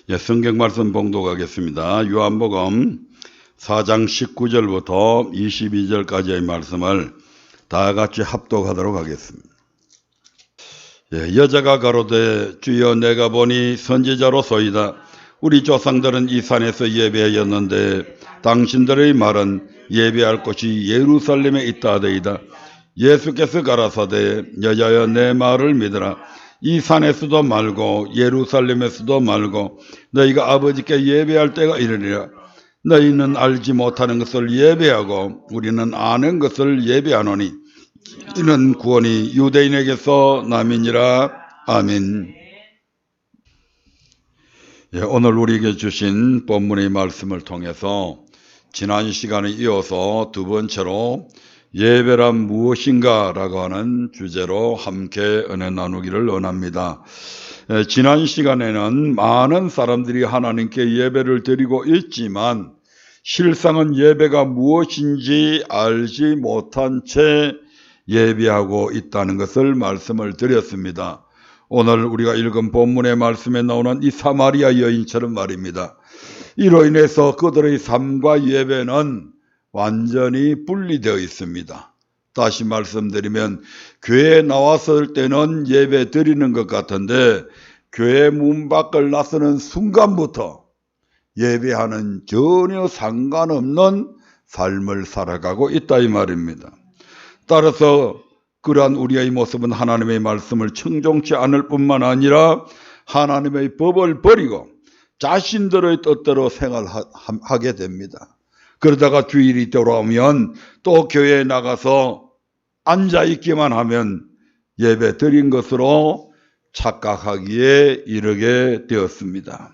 예, 성경 말씀 봉독하겠습니다. 요한복음 4장 19절부터 22절까지의 말씀을 다 같이 합독하도록 하겠습니다. 예, 여자가 가로되 주여 내가 보니 선지자로소이다. 우리 조상들은 이 산에서 예배하였는데 당신들의 말은 예배할 곳이 예루살렘에 있다 하되이다. 예수께서 가라사대 여자여 내 말을 믿으라. 이 산에서도 말고 예루살렘에서도 말고 너희가 아버지께 예배할 때가 이르리라. 너희는 알지 못하는 것을 예배하고 우리는 아는 것을 예배하노니 이는 구원이 유대인에게서 남이니라. 아멘. 예, 오늘 우리에게 주신 본문의 말씀을 통해서 지난 시간에 이어서 두 번째로 예배란 무엇인가 라고 하는 주제로 함께 은혜 나누기를 원합니다. 지난 시간에는 많은 사람들이 하나님께 예배를 드리고 있지만 실상은 예배가 무엇인지 알지 못한 채 예배하고 있다는 것을 말씀을 드렸습니다. 오늘 우리가 읽은 본문의 말씀에 나오는 이 사마리아 여인처럼 말입니다. 이로 인해서 그들의 삶과 예배는 완전히 분리되어 있습니다. 다시 말씀드리면 교회에 나왔을 때는 예배 드리는 것 같은데 교회 문 밖을 나서는 순간부터 예배하는 전혀 상관없는 삶을 살아가고 있다 이 말입니다. 따라서 그러한 우리의 모습은 하나님의 말씀을 청종치 않을 뿐만 아니라 하나님의 법을 버리고 자신들의 뜻대로 생활하게 됩니다. 그러다가 주일이 돌아오면 또 교회에 나가서 앉아있기만 하면 예배 드린 것으로 착각하기에 이르게 되었습니다.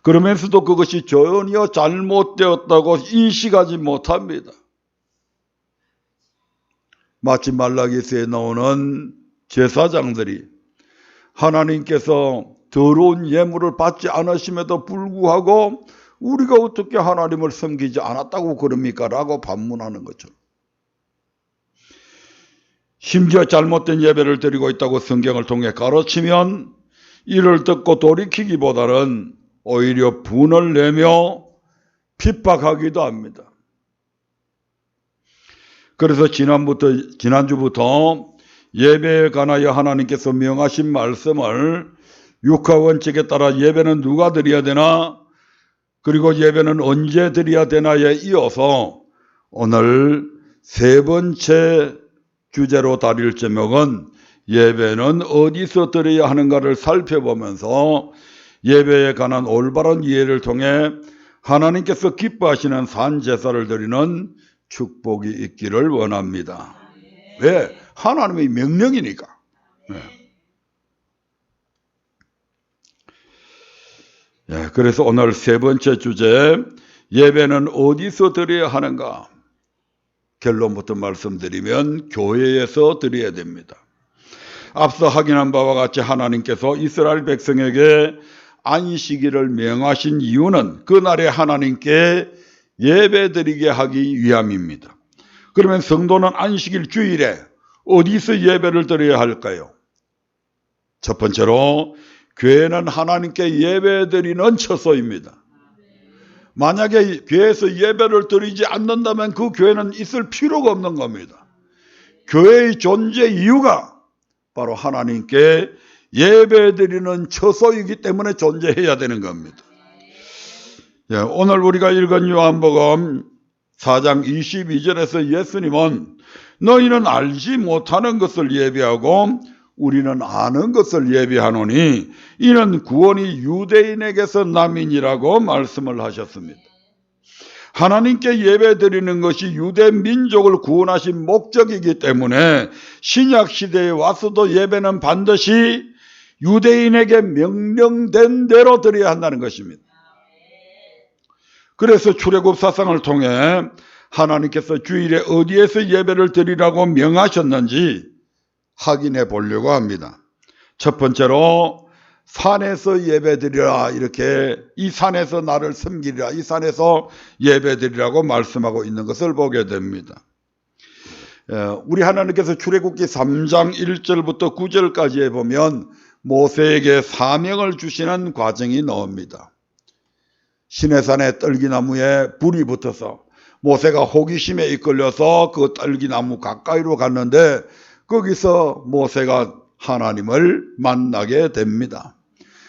그러면서도 그것이 전혀 잘못되었다고 인식하지 못합니다. 마치 말라기서에 나오는 제사장들이 하나님께서 더러운 예물을 받지 않으심에도 불구하고 우리가 어떻게 하나님을 섬기지 않았다고 그럽니까? 라고 반문하는 것처럼. 심지어 잘못된 예배를 드리고 있다고 성경을 통해 가르치면 이를 듣고 돌이키기보다는 오히려 분을 내며 핍박하기도 합니다. 그래서 지난주부터 예배에 관하여 하나님께서 명하신 말씀을 육하원칙에 따라 예배는 누가 드려야 되나? 그리고 예배는 언제 드려야 되나에 이어서 오늘 세 번째 주제로 다룰 제목은 예배는 어디서 드려야 하는가를 살펴보면서 예배에 관한 올바른 이해를 통해 하나님께서 기뻐하시는 산제사를 드리는 축복이 있기를 원합니다. 왜? 하나님의 명령이니까. 네. 예, 그래서 오늘 세 번째 주제 예배는 어디서 드려야 하는가? 결론부터 말씀드리면 교회에서 드려야 됩니다. 앞서 확인한 바와 같이 하나님께서 이스라엘 백성에게 안식일을 명하신 이유는 그날에 하나님께 예배드리게 하기 위함입니다. 그러면 성도는 안식일 주일에 어디서 예배를 드려야 할까요? 첫 번째로 교회는 하나님께 예배드리는 처소입니다. 만약에 교회에서 예배를 드리지 않는다면 그 교회는 있을 필요가 없는 겁니다. 교회의 존재 이유가 바로 하나님께 예배드리는 처소이기 때문에 존재해야 되는 겁니다. 예, 오늘 우리가 읽은 요한복음 4장 22절에서 예수님은 너희는 알지 못하는 것을 예배하고 우리는 아는 것을 예배하노니 이는 구원이 유대인에게서 남이니라고 말씀을 하셨습니다. 하나님께 예배드리는 것이 유대 민족을 구원하신 목적이기 때문에 신약시대에 와서도 예배는 반드시 유대인에게 명령된 대로 드려야 한다는 것입니다. 그래서 출애굽 사상을 통해 하나님께서 주일에 어디에서 예배를 드리라고 명하셨는지 확인해 보려고 합니다. 첫 번째로 산에서 예배드리라, 이렇게 이 산에서 나를 섬기리라, 이 산에서 예배드리라고 말씀하고 있는 것을 보게 됩니다. 우리 하나님께서 출애굽기 3장 1절부터 9절까지에 보면 모세에게 사명을 주시는 과정이 나옵니다. 시내산의 떨기나무에 불이 붙어서 모세가 호기심에 이끌려서 그 떨기나무 가까이로 갔는데 거기서 모세가 하나님을 만나게 됩니다.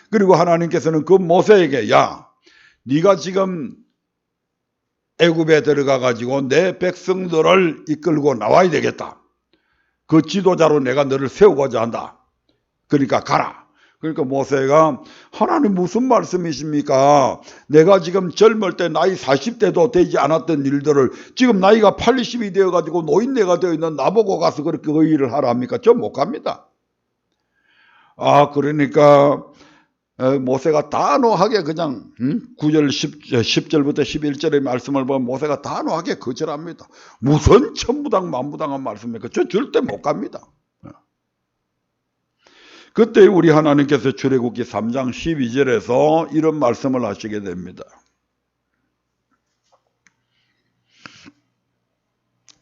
그리고 하나님께서는 그 모세에게 야, 네가 지금 애굽에 들어가 가지고 내 백성들을 이끌고 나와야 되겠다. 그 지도자로 내가 너를 세우고자 한다. 그러니까 가라. 그러니까 모세가 하나님 무슨 말씀이십니까? 내가 지금 젊을 때 나이 40대도 되지 않았던 일들을 지금 나이가 80이 되어가지고 노인네가 되어 있는 나보고 가서 그렇게 그 일을 하라 합니까? 저 못 갑니다. 그러니까 모세가 단호하게 그냥 9절 10절부터 11절의 말씀을 보면 모세가 단호하게 거절합니다. 무슨 천부당 만부당한 말씀입니까? 저 절대 못 갑니다. 그때 우리 하나님께서 출애굽기 3장 12절에서 이런 말씀을 하시게 됩니다.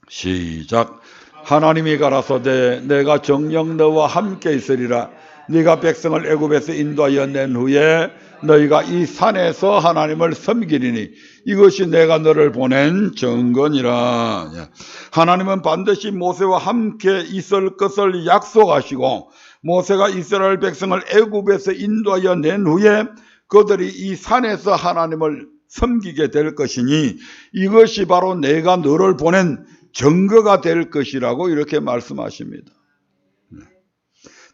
시작. 하나님이 가라사대 내가 정녕 너와 함께 있으리라. 네가 백성을 애굽에서 인도하여 낸 후에 너희가 이 산에서 하나님을 섬기리니 이것이 내가 너를 보낸 증거니라. 하나님은 반드시 모세와 함께 있을 것을 약속하시고 모세가 이스라엘 백성을 애굽에서 인도하여 낸 후에 그들이 이 산에서 하나님을 섬기게 될 것이니 이것이 바로 내가 너를 보낸 증거가 될 것이라고 이렇게 말씀하십니다.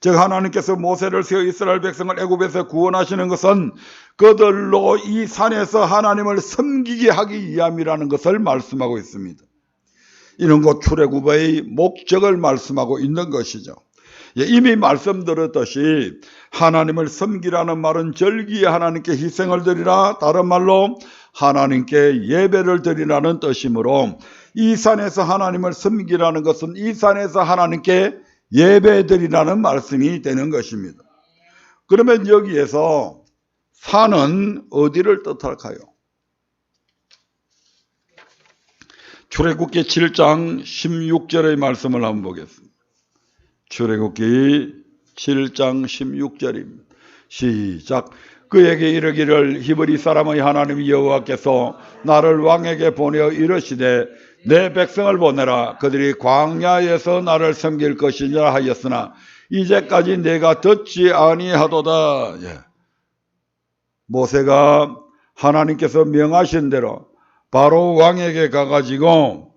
즉 하나님께서 모세를 세워 이스라엘 백성을 애굽에서 구원하시는 것은 그들로 이 산에서 하나님을 섬기게 하기 위함이라는 것을 말씀하고 있습니다. 이는 곧 출애굽의 목적을 말씀하고 있는 것이죠. 이미 말씀드렸듯이 하나님을 섬기라는 말은 절기에 하나님께 희생을 드리라, 다른 말로 하나님께 예배를 드리라는 뜻이므로 이 산에서 하나님을 섬기라는 것은 이 산에서 하나님께 예배 드리라는 말씀이 되는 것입니다. 그러면 여기에서 산은 어디를 뜻할까요? 출애굽기 7장 16절의 말씀을 한번 보겠습니다. 출애굽기 7장 16절입니다. 시작. 그에게 이르기를 히브리 사람의 하나님 여호와께서 나를 왕에게 보내어 이르시되 내 백성을 보내라. 그들이 광야에서 나를 섬길 것이니라 하였으나 이제까지 내가 듣지 아니하도다. 모세가 하나님께서 명하신 대로 바로 왕에게 가가지고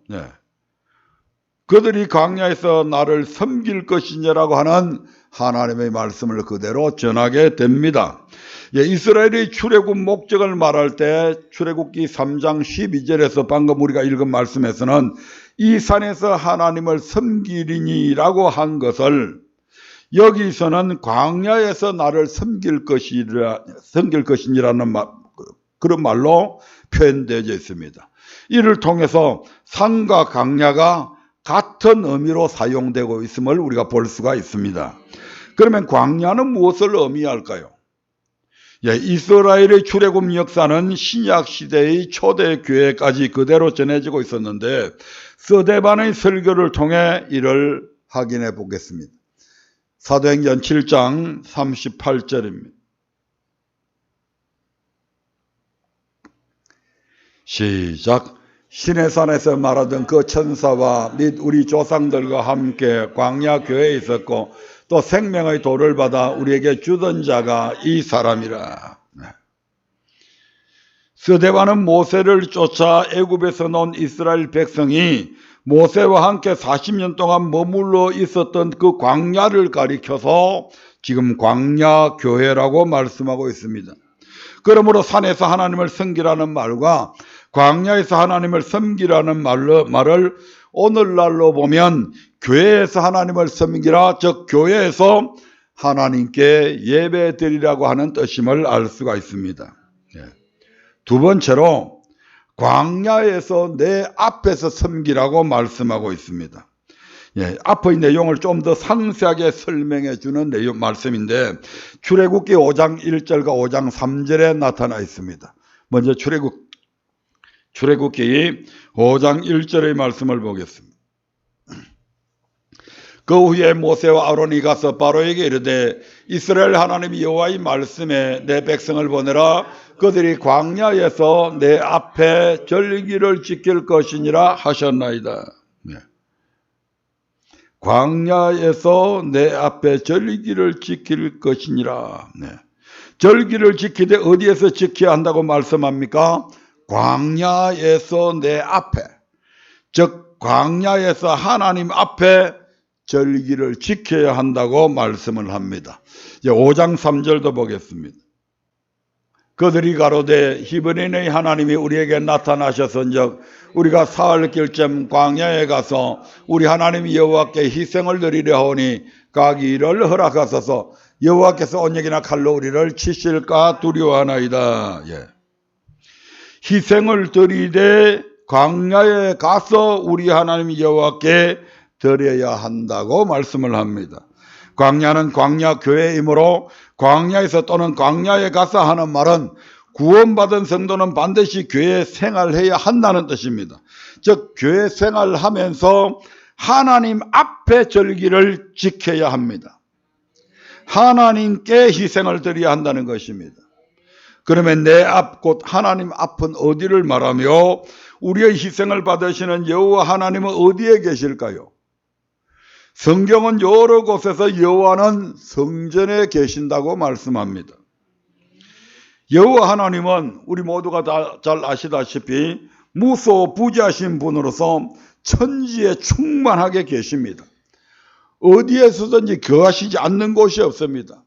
그들이 광야에서 나를 섬길 것이냐라고 하는 하나님의 말씀을 그대로 전하게 됩니다. 이스라엘의 출애굽 목적을 말할 때 출애굽기 3장 12절에서 방금 우리가 읽은 말씀에서는 이 산에서 하나님을 섬기리니라고 한 것을 여기서는 광야에서 나를 섬길 것이니라는 그런 말로 표현되어 있습니다. 이를 통해서 산과 광야가 같은 의미로 사용되고 있음을 우리가 볼 수가 있습니다. 그러면 광야는 무엇을 의미할까요? 이스라엘의 출애굽 역사는 신약 시대의 초대 교회까지 그대로 전해지고 있었는데 스데반의 설교를 통해 이를 확인해 보겠습니다. 사도행전 7장 38절입니다. 시작. 시내산에서 말하던 그 천사와 및 우리 조상들과 함께 광야 교회에 있었고 또 생명의 도를 받아 우리에게 주던 자가 이 사람이라. 스데반은 모세를 쫓아 애굽에서 나온 이스라엘 백성이 모세와 함께 40년 동안 머물러 있었던 그 광야를 가리켜서 지금 광야 교회라고 말씀하고 있습니다. 그러므로 산에서 하나님을 섬기라는 말과 광야에서 하나님을 섬기라는 말을 오늘날로 보면 교회에서 하나님을 섬기라, 즉 교회에서 하나님께 예배 드리라고 하는 뜻임을 알 수가 있습니다. 두 번째로 광야에서 내 앞에서 섬기라고 말씀하고 있습니다. 앞의 내용을 좀 더 상세하게 설명해 주는 내용 말씀인데 출애굽기 5장 1절과 5장 3절에 나타나 있습니다. 먼저 출애굽기 5장 1절의 말씀을 보겠습니다. 그 후에 모세와 아론이 가서 바로에게 이르되 이스라엘 하나님 여호와의 말씀에 내 백성을 보내라. 그들이 광야에서 내 앞에 절기를 지킬 것이니라 하셨나이다. 네. 광야에서 내 앞에 절기를 지킬 것이니라. 네. 절기를 지키되 어디에서 지켜야 한다고 말씀합니까? 광야에서 내 앞에, 즉 광야에서 하나님 앞에 절기를 지켜야 한다고 말씀을 합니다. 이제 5장 3절도 보겠습니다. 그들이 가로되 히브리인의 하나님이 우리에게 나타나셨은즉 우리가 사흘 길쯤 광야에 가서 우리 하나님 여호와께 희생을 드리려 하오니 가기를 허락하소서. 여호와께서 언약이나 칼로 우리를 치실까 두려워하나이다. 예. 희생을 드리되 광야에 가서 우리 하나님 여호와께 드려야 한다고 말씀을 합니다. 광야는 광야 교회이므로 광야에서 또는 광야에 가서 하는 말은 구원받은 성도는 반드시 교회 생활해야 한다는 뜻입니다. 즉 교회 생활하면서 하나님 앞에 절기를 지켜야 합니다. 하나님께 희생을 드려야 한다는 것입니다. 그러면 내 앞 곧 하나님 앞은 어디를 말하며 우리의 희생을 받으시는 여호와 하나님은 어디에 계실까요? 성경은 여러 곳에서 여호와는 성전에 계신다고 말씀합니다. 여호와 하나님은 우리 모두가 다 잘 아시다시피 무소부지하신 분으로서 천지에 충만하게 계십니다. 어디에서든지 거하시지 않는 곳이 없습니다.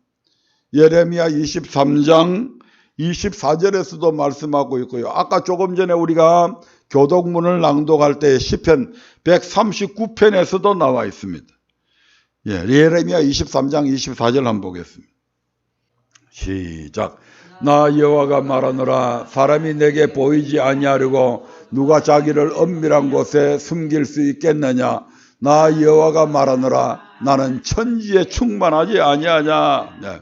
예레미야 23장 24절에서도 말씀하고 있고요. 아까 조금 전에 우리가 교독문을 낭독할 때 시편 139편에서도 나와 있습니다. 예, 예레미야 23장 24절 한번 보겠습니다. 시작. 나 여호와가 말하노라 사람이 내게 보이지 아니하려고 누가 자기를 은밀한 곳에 숨길 수 있겠느냐. 나 여호와가 말하노라 나는 천지에 충만하지 아니하냐. 네.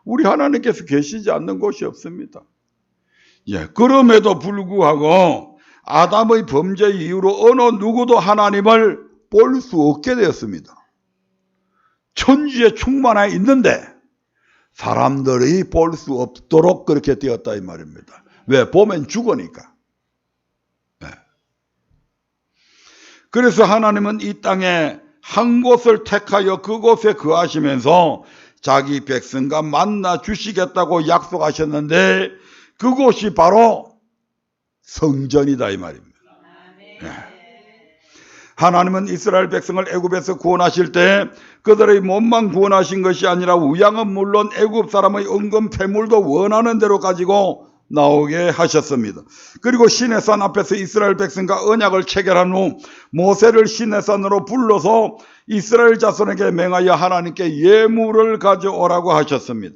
우리 하나님께서 계시지 않는 곳이 없습니다. 예, 그럼에도 불구하고 아담의 범죄 이후로 어느 누구도 하나님을 볼 수 없게 되었습니다. 천지에 충만해 있는데 사람들이 볼 수 없도록 그렇게 되었다 이 말입니다. 왜? 보면 죽으니까. 네. 그래서 하나님은 이 땅에 한 곳을 택하여 그곳에 거하시면서 자기 백성과 만나 주시겠다고 약속하셨는데 그곳이 바로 성전이다 이 말입니다. 네. 하나님은 이스라엘 백성을 애굽에서 구원하실 때 그들의 몸만 구원하신 것이 아니라 우양은 물론 애굽 사람의 은금 패물도 원하는 대로 가지고 나오게 하셨습니다. 그리고 시내산 앞에서 이스라엘 백성과 언약을 체결한 후 모세를 시내산으로 불러서 이스라엘 자손에게 맹하여 하나님께 예물을 가져오라고 하셨습니다.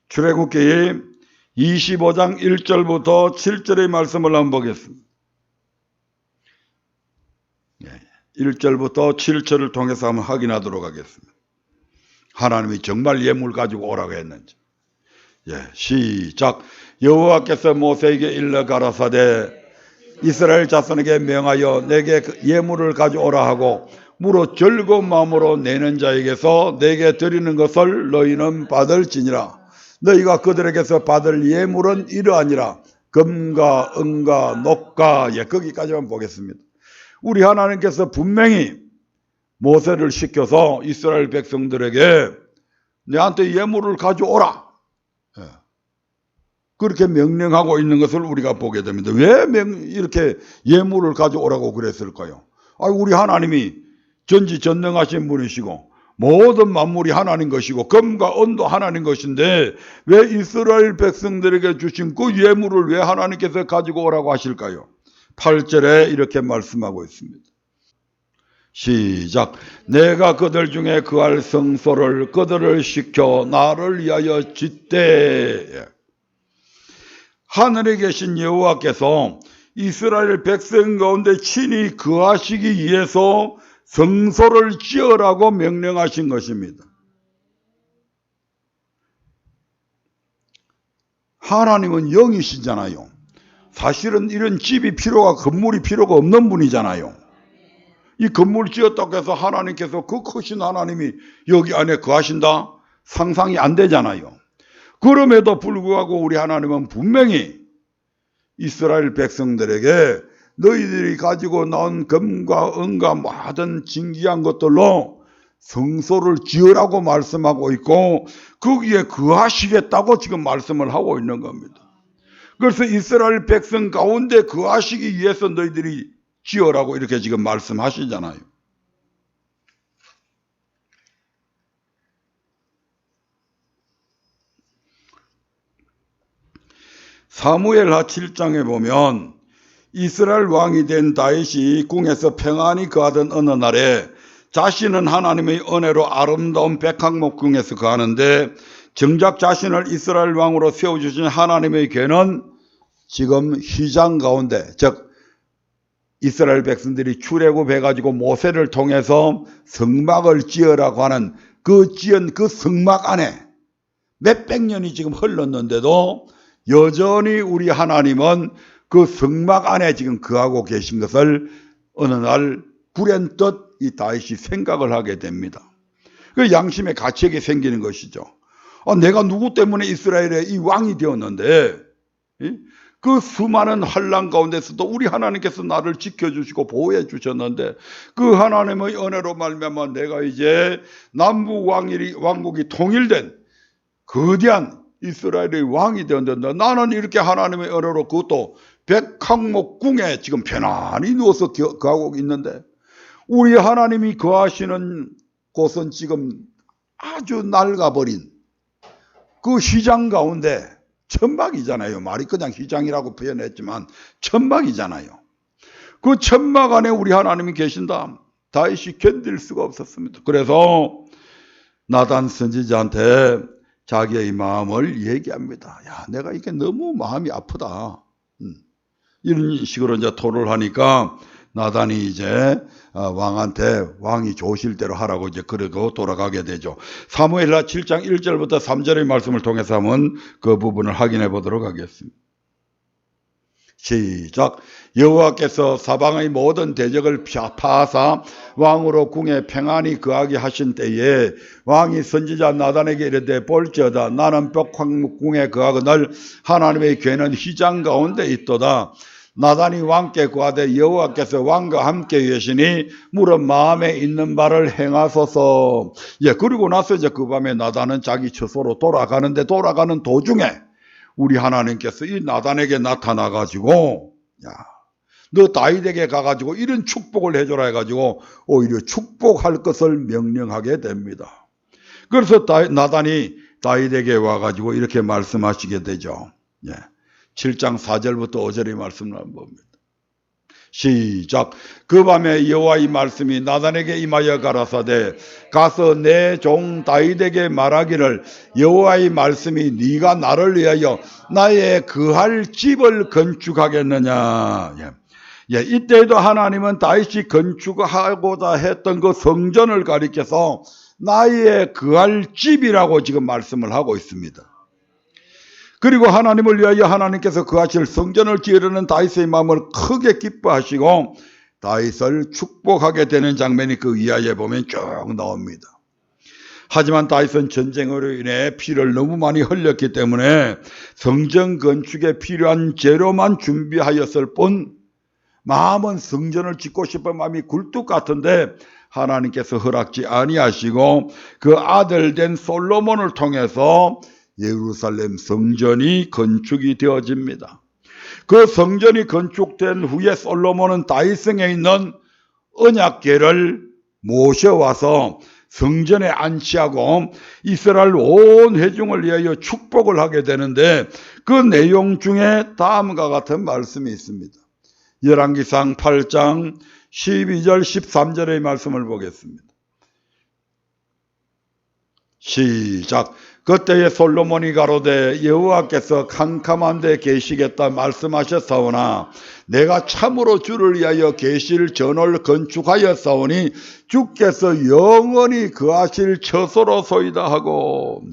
출애굽기 25장 1절부터 7절의 말씀을 한번 보겠습니다. 1절부터 7절을 통해서 한번 확인하도록 하겠습니다. 하나님이 정말 예물 가지고 오라고 했는지. 예, 시작. 여호와께서 모세에게 일러 가라사대 이스라엘 자손에게 명하여 내게 예물을 가져오라 하고 무릇 즐거운 마음으로 내는 자에게서 내게 드리는 것을 너희는 받을지니라. 너희가 그들에게서 받을 예물은 이러하니라. 금과 은과 녹과. 예, 거기까지만 보겠습니다. 우리 하나님께서 분명히 모세를 시켜서 이스라엘 백성들에게 내한테 예물을 가져오라. 그렇게 명령하고 있는 것을 우리가 보게 됩니다. 왜 이렇게 예물을 가져오라고 그랬을까요? 우리 하나님이 전지전능하신 분이시고 모든 만물이 하나님 것이고 금과 은도 하나님 것인데 왜 이스라엘 백성들에게 주신 그 예물을 왜 하나님께서 가지고 오라고 하실까요? 8절에 이렇게 말씀하고 있습니다. 시작. 내가 그들 중에 그할 성소를 그들을 시켜 나를 위하여 짓되. 하늘에 계신 여호와께서 이스라엘 백성 가운데 친히 거하시기 위해서 성소를 지으라고 명령하신 것입니다. 하나님은 영이시잖아요. 사실은 이런 집이 건물이 필요가 없는 분이잖아요. 이 건물 지었다고 해서 하나님께서 그 크신 하나님이 여기 안에 거하신다? 상상이 안 되잖아요. 그럼에도 불구하고 우리 하나님은 분명히 이스라엘 백성들에게 너희들이 가지고 나온 금과 은과 모든 진귀한 것들로 성소를 지으라고 말씀하고 있고 거기에 거하시겠다고 지금 말씀을 하고 있는 겁니다. 그래서 이스라엘 백성 가운데 거하시기 위해서 너희들이 지으라고 이렇게 지금 말씀하시잖아요. 사무엘하 7장에 보면 이스라엘 왕이 된 다윗이 궁에서 평안히 거하던 어느 날에 자신은 하나님의 은혜로 아름다운 백항목궁에서 거하는데 정작 자신을 이스라엘 왕으로 세워주신 하나님의 괴는 지금 휘장 가운데, 즉 이스라엘 백성들이 출애굽해가지고 모세를 통해서 성막을 지으라고 하는 그 지은 그 성막 안에 몇백 년이 지금 흘렀는데도 여전히 우리 하나님은 그 성막 안에 지금 거하고 계신 것을 어느 날 불현듯 이 다윗이 생각을 하게 됩니다. 그 양심의 가책이 생기는 것이죠. 내가 누구 때문에 이스라엘의 이 왕이 되었는데 그 수많은 환난 가운데서도 우리 하나님께서 나를 지켜주시고 보호해 주셨는데 그 하나님의 은혜로 말미암아 내가 이제 남북 왕국이 통일된 거대한 이스라엘의 왕이 되었는데 나는 이렇게 하나님의 은혜로 그것도 백항목궁에 지금 편안히 누워서 거하고 있는데 우리 하나님이 거하시는 곳은 지금 아주 낡아버린 그 휘장 가운데 천막이잖아요. 말이 그냥 휘장이라고 표현했지만 천막이잖아요. 그 천막 안에 우리 하나님이 계신다. 다윗이 견딜 수가 없었습니다. 그래서 나단 선지자한테 자기의 마음을 얘기합니다. 야, 내가 이게 너무 마음이 아프다. 이런 식으로 이제 토로를 하니까 나단이 이제 왕한테 왕이 좋으실 대로 하라고 이제 그러고 돌아가게 되죠. 사무엘하 7장 1절부터 3절의 말씀을 통해서 한번 그 부분을 확인해 보도록 하겠습니다. 시작. 여호와께서 사방의 모든 대적을 파하사 왕으로 궁에 평안히 거하게 하신 때에 왕이 선지자 나단에게 이르되 볼지어다 나는 백항목궁에 거하거늘 하나님의 괴는 휘장 가운데 있도다. 나단이 왕께 구하되 여호와께서 왕과 함께 계시니 물은 마음에 있는 바를 행하소서. 그리고 나서 이제 그 밤에 나단은 자기 처소로 돌아가는데 돌아가는 도중에 우리 하나님께서 이 나단에게 나타나가지고 너 다윗에게 가가지고 이런 축복을 해줘라 해가지고 오히려 축복할 것을 명령하게 됩니다. 그래서 나단이 다윗에게 와가지고 이렇게 말씀하시게 되죠. 7장 4절부터 5절의 말씀을 한번 봅니다. 시작. 그 밤에 여호와의 말씀이 나단에게 임하여 가라사대 가서 내 종 다윗에게 말하기를 여호와의 말씀이 네가 나를 위하여 나의 거할 집을 건축하겠느냐. 이때에도 하나님은 다윗이 건축하고자 했던 그 성전을 가리켜서 나의 거할 집이라고 지금 말씀을 하고 있습니다. 그리고 하나님을 위하여 하나님께서 거하실 성전을 지으려는 다윗의 마음을 크게 기뻐하시고 다윗을 축복하게 되는 장면이 그 이하에 보면 쭉 나옵니다. 하지만 다윗은 전쟁으로 인해 피를 너무 많이 흘렸기 때문에 성전 건축에 필요한 재료만 준비하였을 뿐 마음은 성전을 짓고 싶은 마음이 굴뚝 같은데 하나님께서 허락지 아니하시고 그 아들 된 솔로몬을 통해서 예루살렘 성전이 건축이 되어집니다. 그 성전이 건축된 후에 솔로몬은 다윗성에 있는 언약궤를 모셔와서 성전에 안치하고 이스라엘 온 회중을 위하여 축복을 하게 되는데 그 내용 중에 다음과 같은 말씀이 있습니다. 열왕기상 8장 12절 13절의 말씀을 보겠습니다. 시작. 그때에 솔로몬이 가로되 여호와께서 캄캄한 데 계시겠다 말씀하셨사오나 내가 참으로 주를 위하여 계실 전을 건축하였사오니 주께서 영원히 거하실 처소로소이다 하고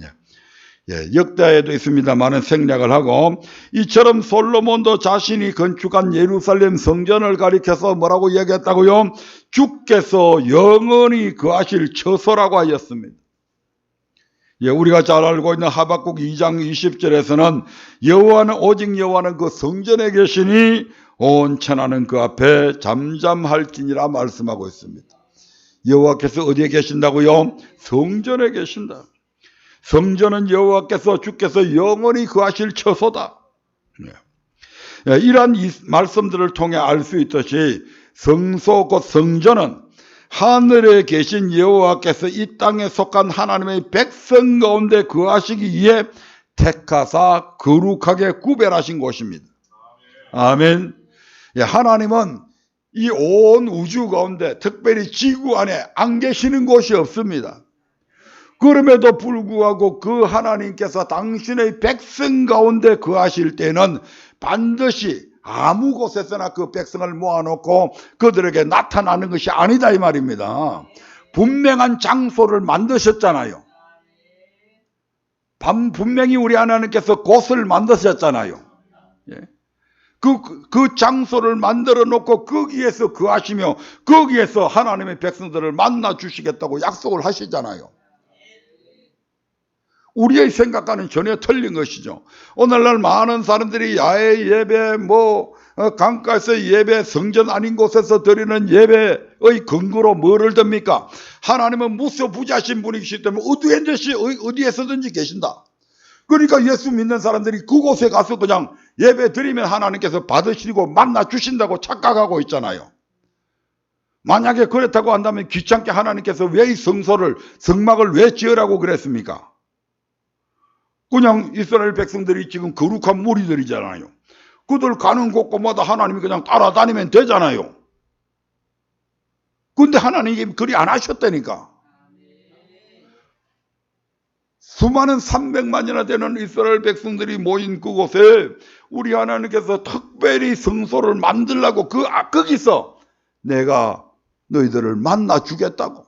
역대에도 있습니다만은 생략을 하고, 이처럼 솔로몬도 자신이 건축한 예루살렘 성전을 가리켜서 뭐라고 얘기했다고요? 주께서 영원히 거하실 처소라고 하였습니다. 우리가 잘 알고 있는 하박국 2장 20절에서는 여호와는 오직 여호와는 그 성전에 계시니 온 천하는 그 앞에 잠잠할지니라 말씀하고 있습니다. 여호와께서 어디에 계신다고요? 성전에 계신다. 성전은 여호와께서 주께서 영원히 거하실 처소다. 이러한 이 말씀들을 통해 알 수 있듯이 성소 곧 성전은 하늘에 계신 여호와께서 이 땅에 속한 하나님의 백성 가운데 거하시기 위해 택하사 거룩하게 구별하신 곳입니다. 아멘. 하나님은 이 온 우주 가운데 특별히 지구 안에 안 계시는 곳이 없습니다. 그럼에도 불구하고 그 하나님께서 당신의 백성 가운데 거하실 때는 반드시 아무 곳에서나 그 백성을 모아놓고 그들에게 나타나는 것이 아니다 이 말입니다. 분명한 장소를 만드셨잖아요. 분명히 우리 하나님께서 곳을 만드셨잖아요. 그 장소를 만들어 놓고 거기에서 거하시며 거기에서 하나님의 백성들을 만나 주시겠다고 약속을 하시잖아요. 우리의 생각과는 전혀 틀린 것이죠. 오늘날 많은 사람들이 야외 예배, 강가에서 예배, 성전 아닌 곳에서 드리는 예배의 근거로 뭐를 듭니까? 하나님은 무소부지하신 분이시기 때문에 어디에서든지 계신다. 그러니까 예수 믿는 사람들이 그곳에 가서 그냥 예배 드리면 하나님께서 받으시고 만나 주신다고 착각하고 있잖아요. 만약에 그렇다고 한다면 귀찮게 하나님께서 왜 이 성막을 왜 지으라고 그랬습니까? 그냥 이스라엘 백성들이 지금 거룩한 무리들이잖아요. 그들 가는 곳곳마다 하나님이 그냥 따라다니면 되잖아요. 근데 하나님이 그리 안 하셨다니까. 수많은 300만이나 되는 이스라엘 백성들이 모인 그곳에 우리 하나님께서 특별히 성소를 만들라고 거기서 내가 너희들을 만나 주겠다고.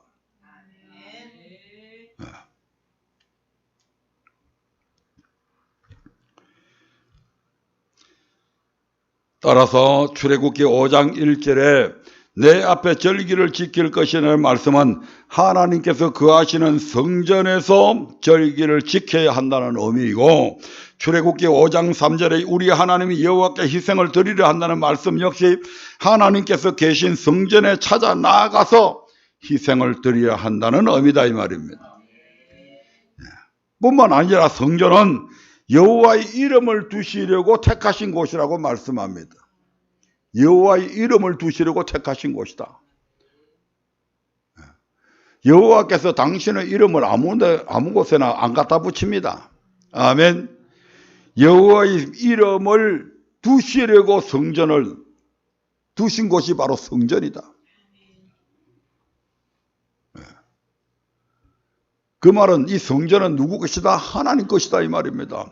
따라서 출애굽기 5장 1절에 내 앞에 절기를 지킬 것이라는 말씀은 하나님께서 거하시는 성전에서 절기를 지켜야 한다는 의미이고, 출애굽기 5장 3절에 우리 하나님이 여호와께 희생을 드리려 한다는 말씀 역시 하나님께서 계신 성전에 찾아 나아가서 희생을 드려야 한다는 의미다 이 말입니다. 뿐만 아니라 성전은 여호와의 이름을 두시려고 택하신 곳이라고 말씀합니다. 여호와의 이름을 두시려고 택하신 곳이다. 여호와께서 당신의 이름을 아무 곳에나 안 갖다 붙입니다. 아멘. 여호와의 이름을 두시려고 성전을 두신 곳이 바로 성전이다. 그 말은 이 성전은 누구 것이다? 하나님 것이다 이 말입니다.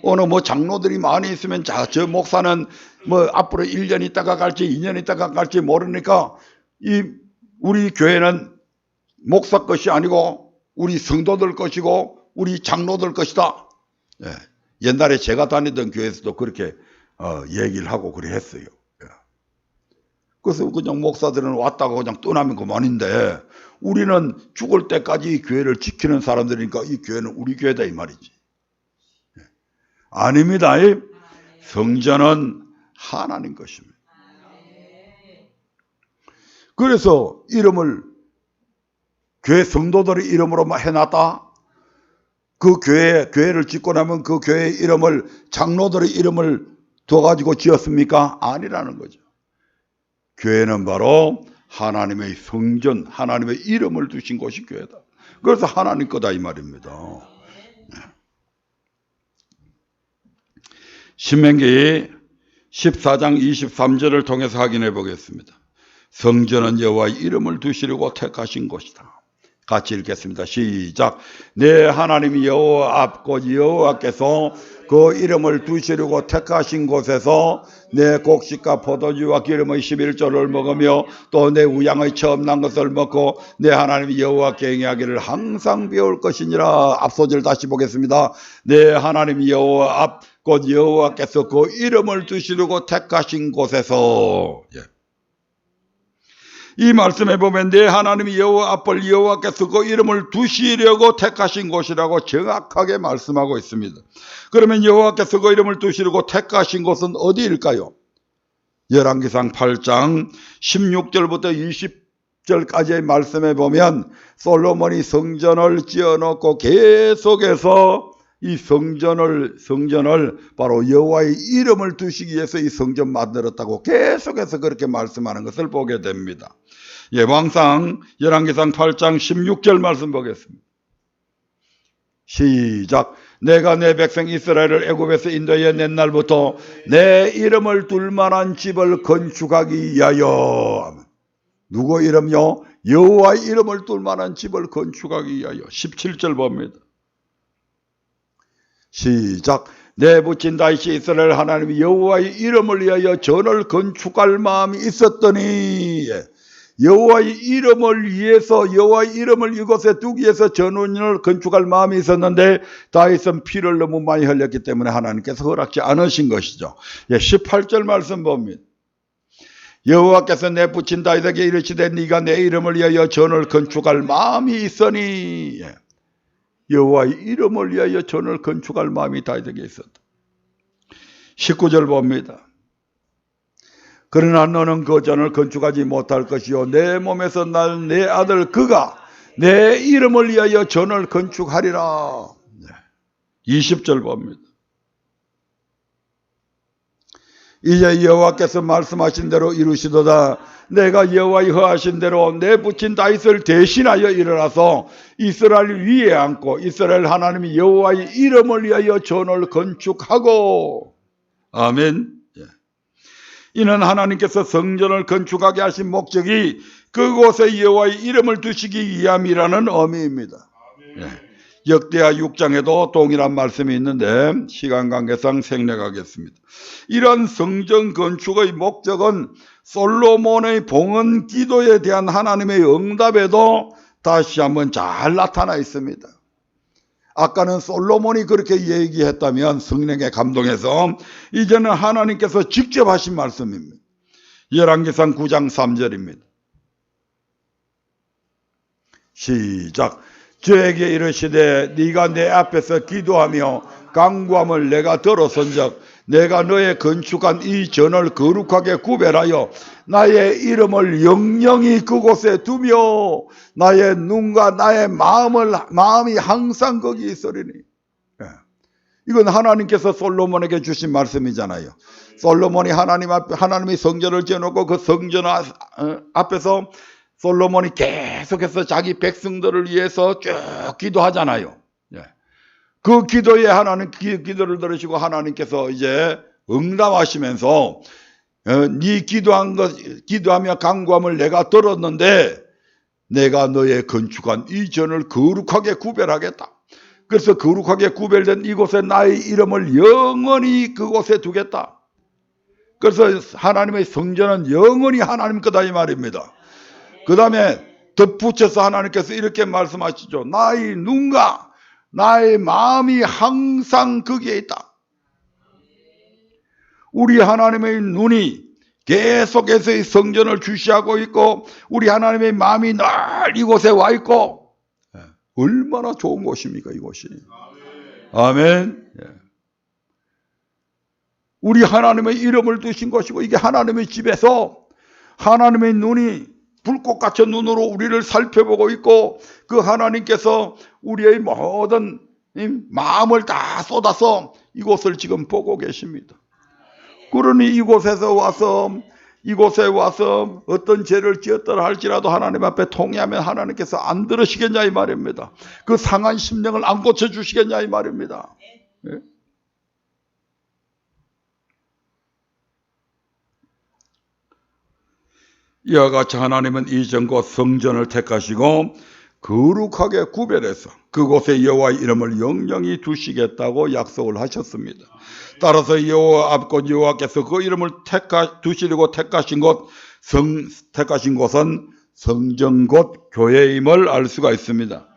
오늘 장로들이 많이 있으면 저 목사는 앞으로 1년 있다가 갈지 2년 있다가 갈지 모르니까 우리 교회는 목사 것이 아니고 우리 성도들 것이고 우리 장로들 것이다. 옛날에 제가 다니던 교회에서도 그렇게 얘기를 하고 그래 했어요. 그래서 그냥 목사들은 왔다가 그냥 떠나면 그만인데 우리는 죽을 때까지 이 교회를 지키는 사람들이니까 이 교회는 우리 교회다 이 말이지. 아닙니다. 성전은 하나님 것입니다. 그래서 이름을 교회 성도들의 이름으로 해놨다. 그 교회를 짓고 나면 그 교회의 이름을 장로들의 이름을 둬가지고 지었습니까? 아니라는 거죠. 교회는 바로 하나님의 성전, 하나님의 이름을 두신 곳이 교회다. 그래서 하나님 거다 이 말입니다. 신명기 14장 23절을 통해서 확인해 보겠습니다. 성전은 여호와의 이름을 두시려고 택하신 곳이다. 같이 읽겠습니다. 시작. 내 하나님 여호와 앞 곧 여호와께서 그 이름을 두시려고 택하신 곳에서 내 곡식과 포도주와 기름의 11조를 먹으며 또 내 우양의 처음 난 것을 먹고 내 하나님 여호와께 행하기를 항상 배울 것이니라. 앞소절 다시 보겠습니다. 내 하나님 여호와 앞 곧 여호와께서 그 이름을 두시려고 택하신 곳에서. 이 말씀에 보면 내 하나님 여호와 앞을 여호와께서 그 이름을 두시려고 택하신 곳이라고 정확하게 말씀하고 있습니다. 그러면 여호와께서 그 이름을 두시려고 택하신 곳은 어디일까요? 열왕기상 8장 16절부터 20절까지의 말씀에 보면 솔로몬이 성전을 지어놓고 계속해서 이 성전을 바로 여호와의 이름을 두시기 위해서 이 성전 만들었다고 계속해서 그렇게 말씀하는 것을 보게 됩니다. 왕상 열왕기상 8장 16절 말씀 보겠습니다. 시작. 내가 내 백성 이스라엘을 애굽에서 인도해 낸 날부터 내 이름을 둘 만한 집을 건축하기 위하여. 누구 이름요? 여호와의 이름을 둘 만한 집을 건축하기 위하여. 17절 봅니다. 시작. 내 부친 다윗이 이스라엘 하나님 여호와의 이름을 위하여 전을 건축할 마음이 있었더니, 여호와의 이름을 위해서 여호와의 이름을 이곳에 두기 위해서 전원을 건축할 마음이 있었는데 다윗은 피를 너무 많이 흘렸기 때문에 하나님께서 허락지 않으신 것이죠. 18절 말씀 봅니다. 여호와께서 내 부친 다윗에게 이르시되 네가 내 이름을 위하여 전을 건축할 마음이 있으니. 여호와의 이름을 위하여 전을 건축할 마음이 다윗에게 있었다. 19절 봅니다. 그러나 너는 그 전을 건축하지 못할 것이요 내 몸에서 날 내 아들 그가 내 이름을 위하여 전을 건축하리라. 20절 봅니다. 이제 여호와께서 말씀하신 대로 이루시도다. 내가 여호와의 허하신 대로 내 부친 다윗을 대신하여 일어나서 이스라엘 위에 앉고 이스라엘 하나님 여호와의 이름을 위하여 전을 건축하고. 아멘. 이는 하나님께서 성전을 건축하게 하신 목적이 그곳에 여호와의 이름을 두시기 위함이라는 의미입니다. 역대하 6장에도 동일한 말씀이 있는데 시간 관계상 생략하겠습니다. 이런 성전 건축의 목적은 솔로몬의 봉헌 기도에 대한 하나님의 응답에도 다시 한번 잘 나타나 있습니다. 아까는 솔로몬이 그렇게 얘기했다면 성령에 감동해서 이제는 하나님께서 직접 하신 말씀입니다. 열왕기상 9장 3절입니다. 시작. 저에게 이르시되 네가 내 앞에서 기도하며 간구함을 내가 들었은즉 내가 너의 건축한 이 전을 거룩하게 구별하여 나의 이름을 영영히 그곳에 두며 나의 눈과 나의 마음이 항상 거기 있으리니. 이건 하나님께서 솔로몬에게 주신 말씀이잖아요. 솔로몬이 하나님의 성전을 지어놓고 그 성전 앞에서 솔로몬이 계속해서 자기 백성들을 위해서 쭉 기도하잖아요. 그 기도에 하나님 기도를 들으시고 하나님께서 이제 응답하시면서 네 기도하며 간구함을 내가 들었는데 내가 너의 건축한 이 전을 거룩하게 구별하겠다. 그래서 거룩하게 구별된 이곳에 나의 이름을 영원히 그곳에 두겠다. 그래서 하나님의 성전은 영원히 하나님 거다 이 말입니다. 그 다음에 덧붙여서 하나님께서 이렇게 말씀하시죠. 나의 눈과 나의 마음이 항상 거기에 있다. 우리 하나님의 눈이 계속해서 이 성전을 주시하고 있고 우리 하나님의 마음이 늘 이곳에 와 있고 얼마나 좋은 곳입니까 이곳이. 아멘. 우리 하나님의 이름을 두신 것이고 이게 하나님의 집에서 하나님의 눈이 불꽃같이 눈으로 우리를 살펴보고 있고 그 하나님께서 우리의 모든 마음을 다 쏟아서 이곳을 지금 보고 계십니다. 그러니 이곳에 와서 어떤 죄를 지었더라 할지라도 하나님 앞에 통회하면 하나님께서 안 들으시겠냐 이 말입니다. 그 상한 심령을 안 고쳐주시겠냐 이 말입니다. 예? 이와 같이 하나님은 이전 곧 성전을 택하시고 거룩하게 구별해서 그곳에 여호와의 이름을 영영히 두시겠다고 약속을 하셨습니다. 따라서 여호와께서 그 이름을 두시려고 택하신 곳은 성전 곧 교회임을 알 수가 있습니다.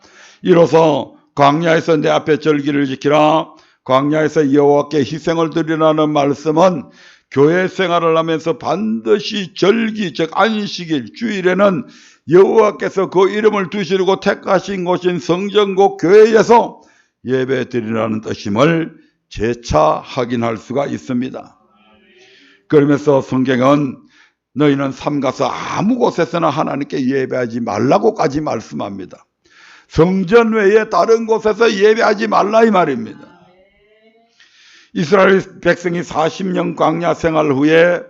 이로써 광야에서 내 앞에 절기를 지키라, 광야에서 여호와께 희생을 드리라는 말씀은 교회 생활을 하면서 반드시 절기, 즉 안식일, 주일에는 여호와께서 그 이름을 두시려고 택하신 곳인 성전 곧 교회에서 예배 드리라는 뜻임을 재차 확인할 수가 있습니다. 그러면서 성경은 너희는 삼가서 아무 곳에서나 하나님께 예배하지 말라고까지 말씀합니다. 성전 외에 다른 곳에서 예배하지 말라 이 말입니다. 이스라엘 백성이 40년 광야 생활 후에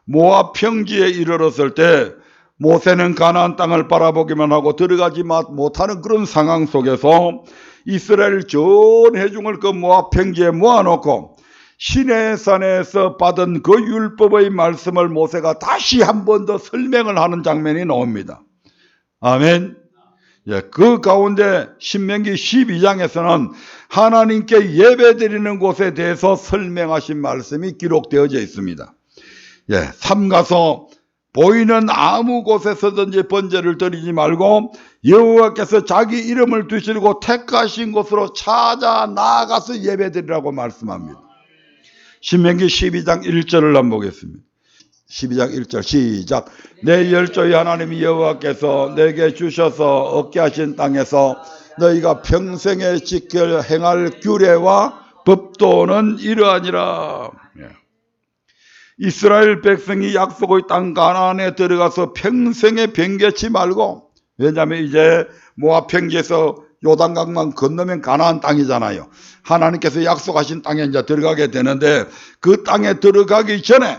모압 평지에 이르렀을 때 모세는 가나안 땅을 바라보기만 하고 들어가지 못하는 그런 상황 속에서 이스라엘 전 회중을 그 모압 평지에 모아놓고 시내산에서 받은 그 율법의 말씀을 모세가 다시 한 번 더 설명을 하는 장면이 나옵니다. 아멘. 예, 그 가운데 신명기 12장에서는 하나님께 예배드리는 곳에 대해서 설명하신 말씀이 기록되어져 있습니다. 예, 삼가서 보이는 아무 곳에서든지 번제를 드리지 말고 여호와께서 자기 이름을 두시고 택하신 곳으로 찾아 나아가서 예배드리라고 말씀합니다. 신명기 12장 1절을 한번 보겠습니다. 12장 1절 시작. 내 열조의 하나님 여호와께서 내게 주셔서 얻게 하신 땅에서 너희가 평생에 지켜 행할 규례와 법도는 이러하니라. 이스라엘 백성이 약속의 땅 가나안에 들어가서 평생에 변개치 말고, 왜냐하면 이제 모압 평지에서 요단강만 건너면 가나안 땅이잖아요. 하나님께서 약속하신 땅에 이제 들어가게 되는데 그 땅에 들어가기 전에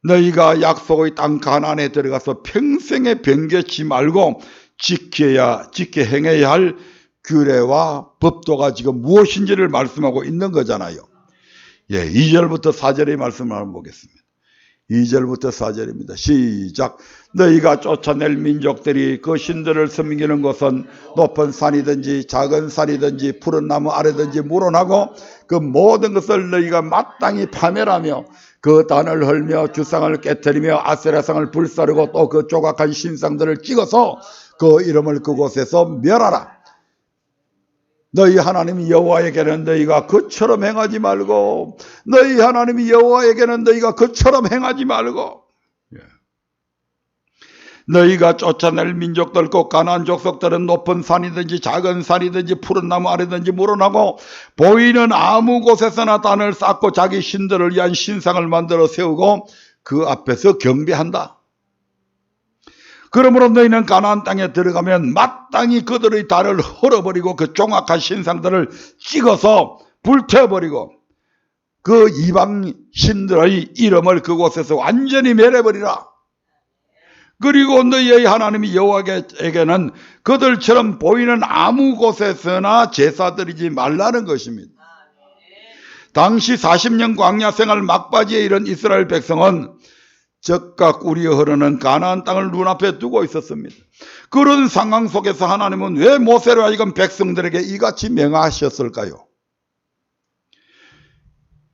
너희가 약속의 땅 가나안에 들어가서 평생에 변개치 말고 지켜 행해야 할 규례와 법도가 지금 무엇인지를 말씀하고 있는 거잖아요. 예, 2절부터 4절의 말씀을 한번 보겠습니다. 2절부터 4절입니다. 시작. 너희가 쫓아낼 민족들이 그 신들을 섬기는 곳은 높은 산이든지 작은 산이든지 푸른 나무 아래든지 물어나고 그 모든 것을 너희가 마땅히 파멸하며 그 단을 헐며 주상을 깨뜨리며 아세라상을 불사르고 또 그 조각한 신상들을 찍어서 그 이름을 그곳에서 멸하라. 너희 하나님 여호와에게는 너희가 그처럼 행하지 말고, 너희 하나님 여호와에게는 너희가 그처럼 행하지 말고, 너희가 쫓아낼 민족들 곧 가나안 족속들은 높은 산이든지 작은 산이든지 푸른 나무 아래든지 물어나고 보이는 아무 곳에서나 단을 쌓고 자기 신들을 위한 신상을 만들어 세우고 그 앞에서 경배한다. 그러므로 너희는 가나안 땅에 들어가면 마땅히 그들의 단을 헐어버리고 그 종악한 신상들을 찍어서 불태워버리고 그 이방 신들의 이름을 그곳에서 완전히 멸해버리라. 그리고 너희의 하나님 여호와에게는 그들처럼 보이는 아무 곳에서나 제사 드리지 말라는 것입니다. 당시 40년 광야 생활 막바지에 이른 이스라엘 백성은 적각 우리에 흐르는 가나안 땅을 눈앞에 두고 있었습니다. 그런 상황 속에서 하나님은 왜 모세로 하여금 백성들에게 이같이 명하셨을까요?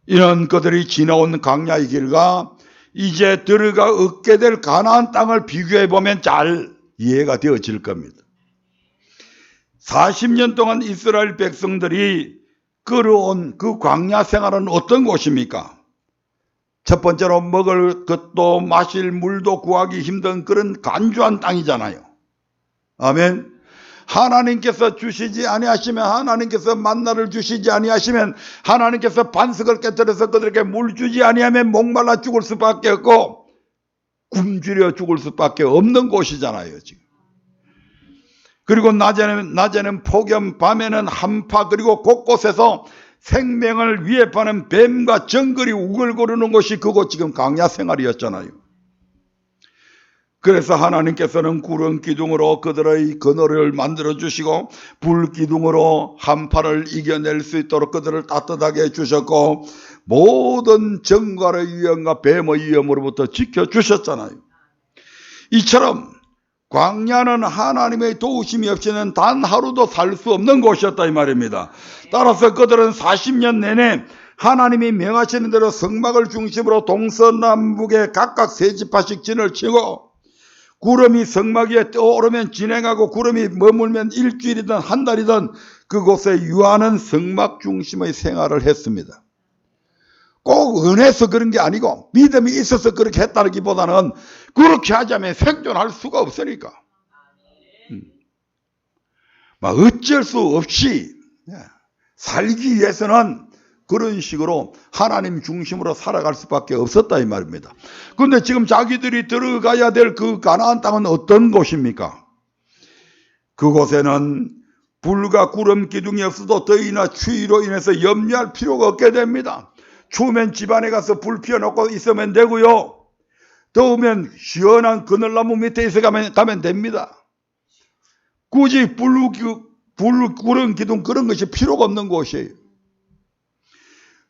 이는 그들이 지나온 광야의 길과 이제 들어가 얻게 될 가나안 땅을 비교해 보면 잘 이해가 되어질 겁니다. 40년 동안 이스라엘 백성들이 걸어온 그 광야 생활은 어떤 곳입니까? 첫 번째로 먹을 것도 마실 물도 구하기 힘든 그런 간주한 땅이잖아요. 아멘. 하나님께서 주시지 아니하시면, 하나님께서 만나를 주시지 아니하시면, 하나님께서 반석을 깨뜨려서 그들에게 물 주지 아니하면 목말라 죽을 수밖에 없고 굶주려 죽을 수밖에 없는 곳이잖아요 지금. 그리고 낮에는 폭염, 밤에는 한파, 그리고 곳곳에서 생명을 위협하는 뱀과 정글이 우글거리는 것이 그곳 지금 광야 생활이었잖아요. 그래서 하나님께서는 구름 기둥으로 그들의 그늘을 만들어 주시고 불 기둥으로 한파를 이겨낼 수 있도록 그들을 따뜻하게 해주셨고 모든 정갈의 위험과 뱀의 위험으로부터 지켜주셨잖아요. 이처럼 광야는 하나님의 도우심이 없이는 단 하루도 살 수 없는 곳이었다 이 말입니다. 따라서 그들은 40년 내내 하나님이 명하시는 대로 성막을 중심으로 동서남북에 각각 세 지파씩 진을 치고, 구름이 성막 위에 떠오르면 진행하고 구름이 머물면 일주일이든 한 달이든 그곳에 유하는 성막 중심의 생활을 했습니다. 꼭 은혜서 그런 게 아니고 믿음이 있어서 그렇게 했다기보다는 그렇게 하자면 생존할 수가 없으니까 막 어쩔 수 없이 살기 위해서는 그런 식으로 하나님 중심으로 살아갈 수밖에 없었다 이 말입니다. 그런데 지금 자기들이 들어가야 될 그 가나안 땅은 어떤 곳입니까? 그곳에는 불과 구름 기둥이 없어도 더위나 추위로 인해서 염려할 필요가 없게 됩니다. 추우면 집안에 가서 불 피워놓고 있으면 되고요. 더우면 시원한 그늘나무 밑에 있어 가면 됩니다. 굳이 구름 기둥 그런 것이 필요가 없는 곳이에요.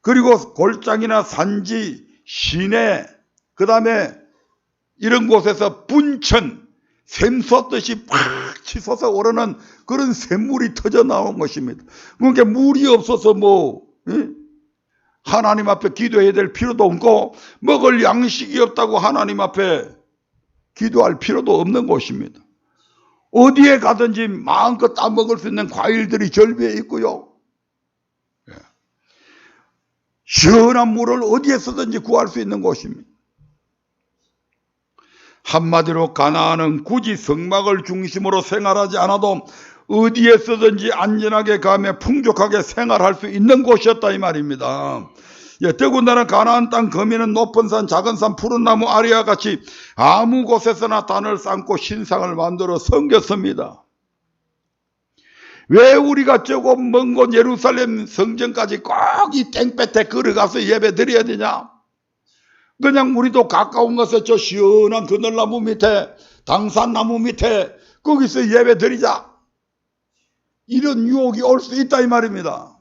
그리고 골장이나 산지, 시내, 그 다음에 이런 곳에서 분천, 샘솟듯이 팍 치솟아 오르는 그런 샘물이 터져 나온 것입니다. 그러니까 물이 없어서 하나님 앞에 기도해야 될 필요도 없고 먹을 양식이 없다고 하나님 앞에 기도할 필요도 없는 곳입니다. 어디에 가든지 마음껏 따먹을 수 있는 과일들이 절비에 있고요. 시원한 물을 어디에서든지 구할 수 있는 곳입니다. 한마디로 가나안은 굳이 성막을 중심으로 생활하지 않아도 어디에서든지 안전하게 가며 풍족하게 생활할 수 있는 곳이었다 이 말입니다. 더군다나 가나안 땅 거민은 높은 산, 작은 산, 푸른 나무 아래와 같이 아무 곳에서나 단을 쌓고 신상을 만들어 섬겼습니다. 왜 우리가 조금 먼 곳 예루살렘 성전까지 꼭 이 땡볕에 걸어가서 예배 드려야 되냐? 그냥 우리도 가까운 곳에 저 시원한 그늘나무 밑에, 당산나무 밑에 거기서 예배 드리자. 이런 유혹이 올 수 있다 이 말입니다.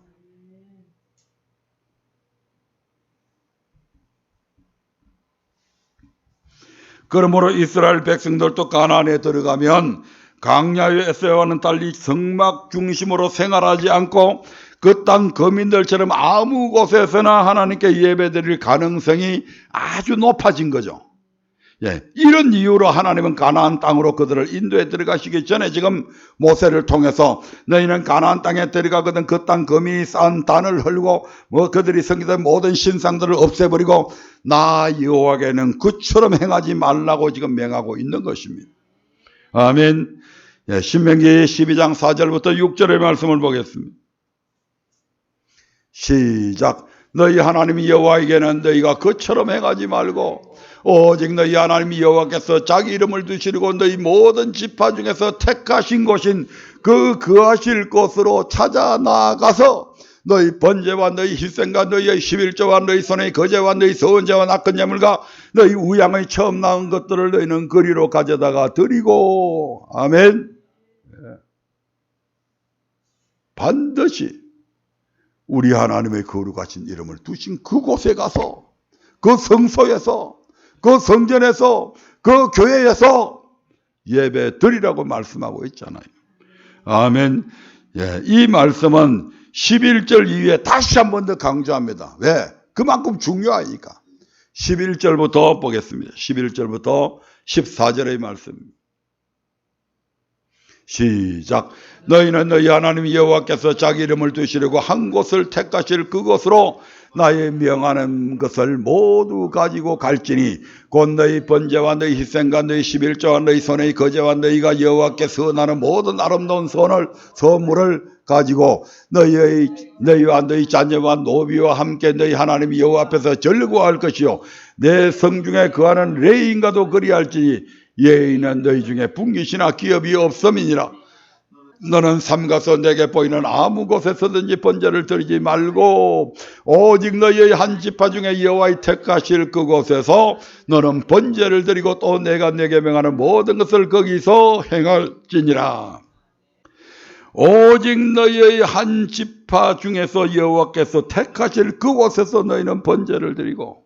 그러므로 이스라엘 백성들도 가나안에 들어가면 광야의 에세와는 달리 성막 중심으로 생활하지 않고 그 땅 거민들처럼 아무 곳에서나 하나님께 예배드릴 가능성이 아주 높아진 거죠. 이런 이유로 하나님은 가나안 땅으로 그들을 인도에 들어가시기 전에 지금 모세를 통해서 너희는 가나안 땅에 들어가거든 그 땅 거민이 쌓은 단을 헐고 그들이 섬기던 모든 신상들을 없애버리고 나 여호와께는 그처럼 행하지 말라고 지금 명하고 있는 것입니다. 아멘. 신명기 12장 4절부터 6절의 말씀을 보겠습니다. 시작. 너희 하나님 여호와에게는 너희가 그처럼 행하지 말고 오직 너희 하나님 여호와께서 자기 이름을 두시고 너희 모든 지파 중에서 택하신 곳인 그 거하실 곳으로 찾아 나아가서 너희 번제와 너희 희생과 너희의 11조와 너희 손의 거제와 너희 서원제와 낚은 예물과 너희 우양의 처음 나온 것들을 너희는 거리로 가져다가 드리고 아멘. 반드시 우리 하나님의 거룩하신 이름을 두신 그곳에 가서 그 성소에서 그 성전에서 그 교회에서 예배 드리라고 말씀하고 있잖아요. 아멘. 이 말씀은 11절 이후에 다시 한 번 더 강조합니다. 왜? 그만큼 중요하니까. 11절부터 보겠습니다. 11절부터 14절의 말씀입니다. 시작. 너희는 너희 하나님 여호와께서 자기 이름을 두시려고 한 곳을 택하실 그곳으로 나의 명하는 것을 모두 가지고 갈지니 곧 너희 번제와 너희 희생과 너희 11조와 너희 손의 거제와 너희가 여호와께 선하는 모든 아름다운 선물을 가지고 너희와 너희 자녀와 노비와 함께 너희 하나님 여호와 앞에서 즐거워할 것이요 내 성중에 거하는 레인과도 그리할지니 예인은 너희 중에 분깃이나 기업이 없음이니라. 너는 삼가서 내게 보이는 아무 곳에서든지 번제를 드리지 말고 오직 너희의 한 지파 중에 여호와의 택하실 그곳에서 너는 번제를 드리고 또 내가 내게 명하는 모든 것을 거기서 행할지니라. 오직 너희의 한 지파 중에서 여호와께서 택하실 그곳에서 너희는 번제를 드리고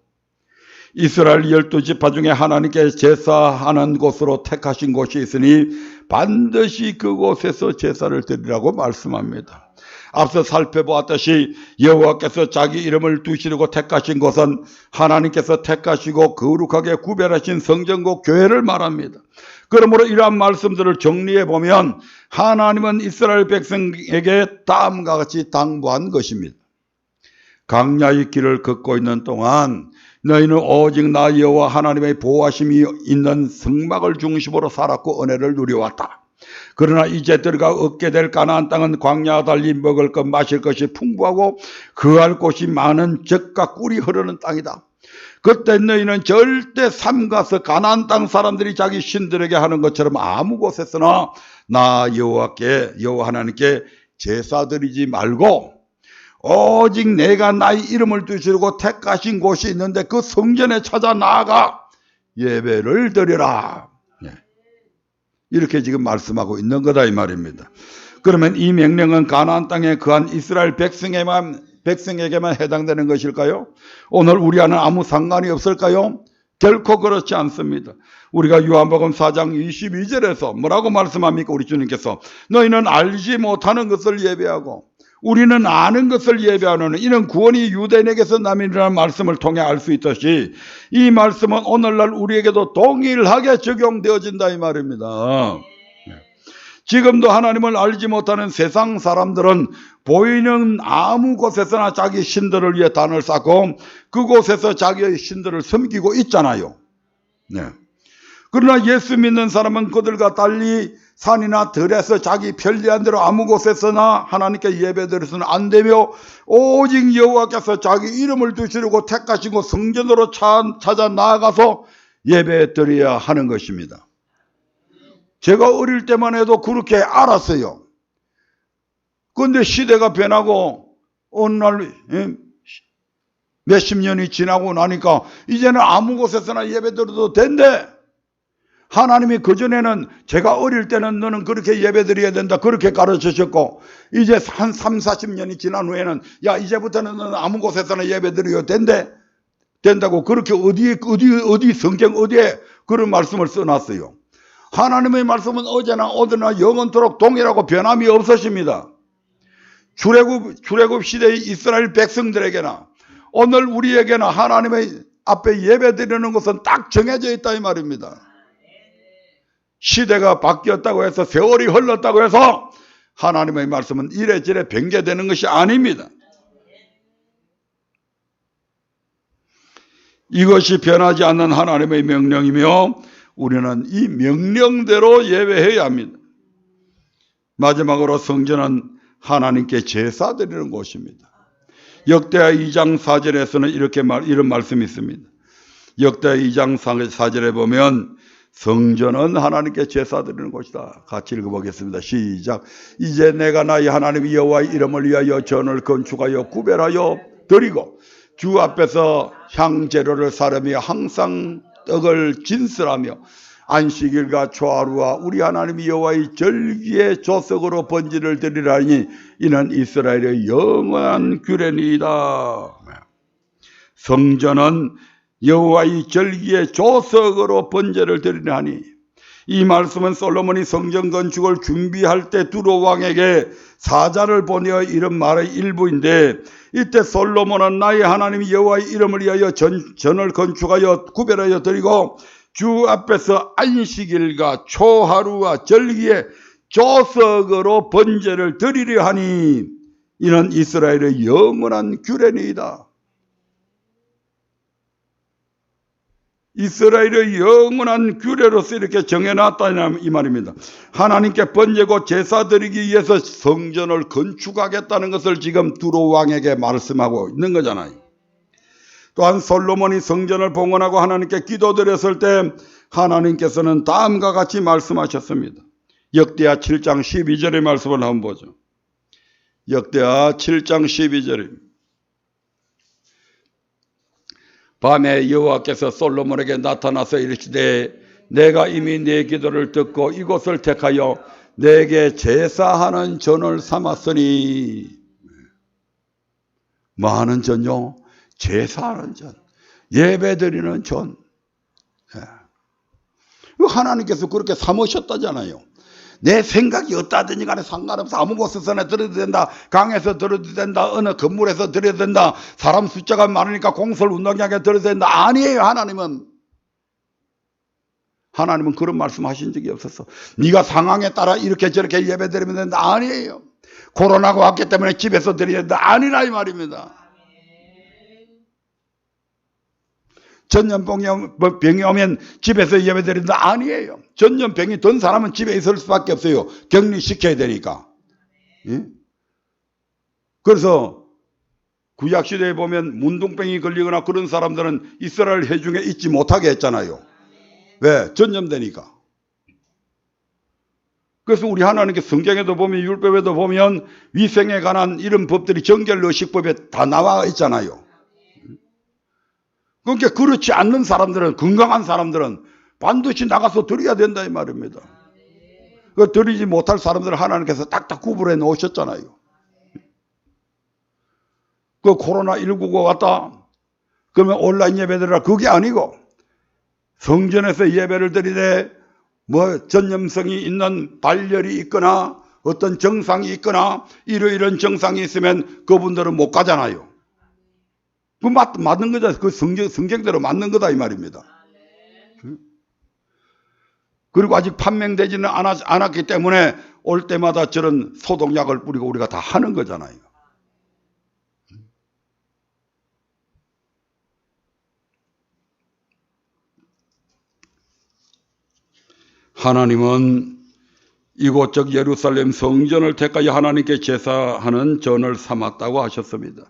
이스라엘 12지파 중에 하나님께 제사하는 곳으로 택하신 곳이 있으니 반드시 그곳에서 제사를 드리라고 말씀합니다. 앞서 살펴보았듯이 여호와께서 자기 이름을 두시려고 택하신 곳은 하나님께서 택하시고 거룩하게 구별하신 성전과 교회를 말합니다. 그러므로 이러한 말씀들을 정리해보면 하나님은 이스라엘 백성에게 다음과 같이 당부한 것입니다. 광야의 길을 걷고 있는 동안 너희는 오직 나 여호와 하나님의 보호하심이 있는 성막을 중심으로 살았고 은혜를 누려왔다. 그러나 이제 들어가 얻게 될 가나안 땅은 광야와 달리 먹을 것 마실 것이 풍부하고 거할 곳이 많은 젖과 꿀이 흐르는 땅이다. 그때 너희는 절대 삼가서 가나안 땅 사람들이 자기 신들에게 하는 것처럼 아무 곳에서나 나 여호와 하나님께 제사 드리지 말고 오직 내가 나의 이름을 두시려고 택하신 곳이 있는데 그 성전에 찾아 나아가 예배를 드리라. 이렇게 지금 말씀하고 있는 거다 이 말입니다. 그러면 이 명령은 가나안 땅에 거한 이스라엘 백성에게만 해당되는 것일까요? 오늘 우리와는 아무 상관이 없을까요? 결코 그렇지 않습니다. 우리가 요한복음 4장 22절에서 뭐라고 말씀합니까? 우리 주님께서 너희는 알지 못하는 것을 예배하고 우리는 아는 것을 예배하노니 이는 구원이 유대인에게서 남이라는 말씀을 통해 알 수 있듯이 이 말씀은 오늘날 우리에게도 동일하게 적용되어진다 이 말입니다. 지금도 하나님을 알지 못하는 세상 사람들은 보이는 아무 곳에서나 자기 신들을 위해 단을 쌓고 그곳에서 자기의 신들을 섬기고 있잖아요. 그러나 예수 믿는 사람은 그들과 달리 산이나 들에서 자기 편리한 대로 아무 곳에서나 하나님께 예배드려서는 안 되며 오직 여호와께서 자기 이름을 두시려고 택하시고 성전으로 찾아 나아가서 예배드려야 하는 것입니다. 제가 어릴 때만 해도 그렇게 알았어요. 그런데 시대가 변하고 어느 날 몇십 년이 지나고 나니까 이제는 아무 곳에서나 예배드려도 된대. 하나님이 그전에는 제가 어릴 때는 너는 그렇게 예배드려야 된다 그렇게 가르치셨고 이제 한 3, 40년이 지난 후에는 야 이제부터는 너는 아무 곳에서나 예배드려야 된다고 그렇게 어디 성경 어디에 그런 말씀을 써놨어요. 하나님의 말씀은 어제나 오늘나 영원토록 동일하고 변함이 없으십니다. 출애굽 시대의 이스라엘 백성들에게나 오늘 우리에게나 하나님의 앞에 예배드리는 것은 딱 정해져 있다 이 말입니다. 시대가 바뀌었다고 해서 세월이 흘렀다고 해서 하나님의 말씀은 이래저래 변개되는 것이 아닙니다. 이것이 변하지 않는 하나님의 명령이며 우리는 이 명령대로 예배해야 합니다. 마지막으로 성전은 하나님께 제사 드리는 곳입니다. 역대하 2장 4절에서는 이런 말씀이 있습니다. 역대하 2장 4절에 보면 성전은 하나님께 제사 드리는 곳이다. 같이 읽어보겠습니다. 시작. 이제 내가 나의 하나님 여호와의 이름을 위하여 전을 건축하여 구별하여 드리고 주 앞에서 향제로를 사르며 항상 떡을 진설하며 안식일과 초하루와 우리 하나님 여호와의 절기의 조석으로 번제를 드리라니 이는 이스라엘의 영원한 규례니이다. 성전은 여호와의 절기의 조석으로 번제를 드리라니 이 말씀은 솔로몬이 성전 건축을 준비할 때 두로 왕에게 사자를 보내어 이런 말의 일부인데 이때 솔로몬은 나의 하나님 여호와의 이름을 위하여 전을 건축하여 구별하여 드리고 주 앞에서 안식일과 초하루와 절기의 조석으로 번제를 드리려 하니 이는 이스라엘의 영원한 규례니이다. 이스라엘의 영원한 규례로서 이렇게 정해놨다 이 말입니다. 하나님께 번제고 제사 드리기 위해서 성전을 건축하겠다는 것을 지금 두로 왕에게 말씀하고 있는 거잖아요. 또한 솔로몬이 성전을 봉헌하고 하나님께 기도드렸을 때 하나님께서는 다음과 같이 말씀하셨습니다. 역대하 7장 12절의 말씀을 한번 보죠. 역대하 7장 12절입니다. 밤에 여호와께서 솔로몬에게 나타나서 이르시되 내가 이미 네 기도를 듣고 이곳을 택하여 내게 제사하는 전을 삼았으니 뭐 하는 전요? 제사하는 전. 예배드리는 전. 하나님께서 그렇게 삼으셨다잖아요. 내 생각이 어떠하든지 간에 상관없어. 아무 곳에서나 들어도 된다. 강에서 들어도 된다. 어느 건물에서 들어도 된다. 사람 숫자가 많으니까 공설 운동장에 들어도 된다. 아니에요. 하나님은 그런 말씀하신 적이 없었어. 네가 상황에 따라 이렇게 저렇게 예배드리면 된다. 아니에요. 코로나가 왔기 때문에 집에서 드려야 된다. 아니라 이 말입니다. 전염병이 오면 집에서 예배드린다. 아니에요. 전염병이 든 사람은 집에 있을 수밖에 없어요. 격리시켜야 되니까. 예? 그래서 구약시대에 보면 문둥병이 걸리거나 그런 사람들은 이스라엘 회중에 있지 못하게 했잖아요. 왜? 전염되니까. 그래서 우리 하나님께 성경에도 보면 율법에도 보면 위생에 관한 이런 법들이 정결의식법에 다 나와 있잖아요. 그러니까 그렇지 않는 사람들은, 건강한 사람들은 반드시 나가서 드려야 된다 이 말입니다. 그 드리지 못할 사람들을 하나님께서 딱딱 구분해 놓으셨잖아요. 그 코로나19가 왔다 그러면 온라인 예배드리라, 그게 아니고 성전에서 예배를 드리되 뭐 전염성이 있는 발열이 있거나 어떤 증상이 있거나 이런 증상이 있으면 그분들은 못 가잖아요. 그 맞는 거죠. 그 성경대로 맞는 거다 이 말입니다. 그리고 아직 판명되지는 않았기 때문에 올 때마다 저런 소독약을 뿌리고 우리가 다 하는 거잖아요. 하나님은 이곳저곳 예루살렘 성전을 택하여 하나님께 제사하는 전을 삼았다고 하셨습니다.